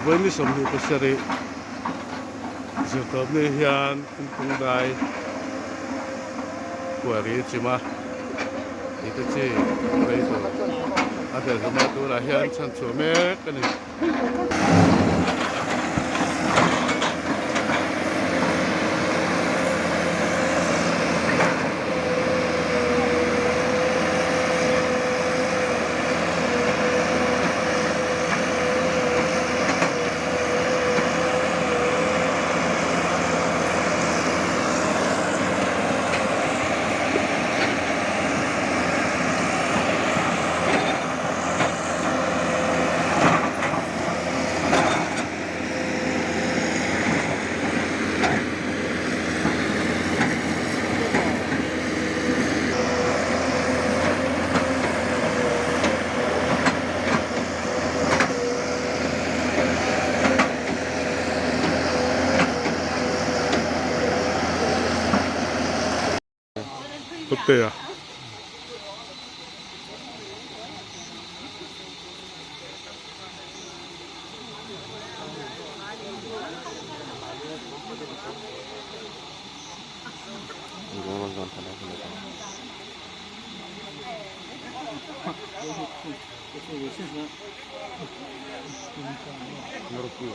với mi som ni pasari giờ tập ni hian tung dai của ri chima itu chi rai tu ada sama tu lah hian chan chu me kan ni 어때요? 이거만 좀 달라붙는다. 그렇고요.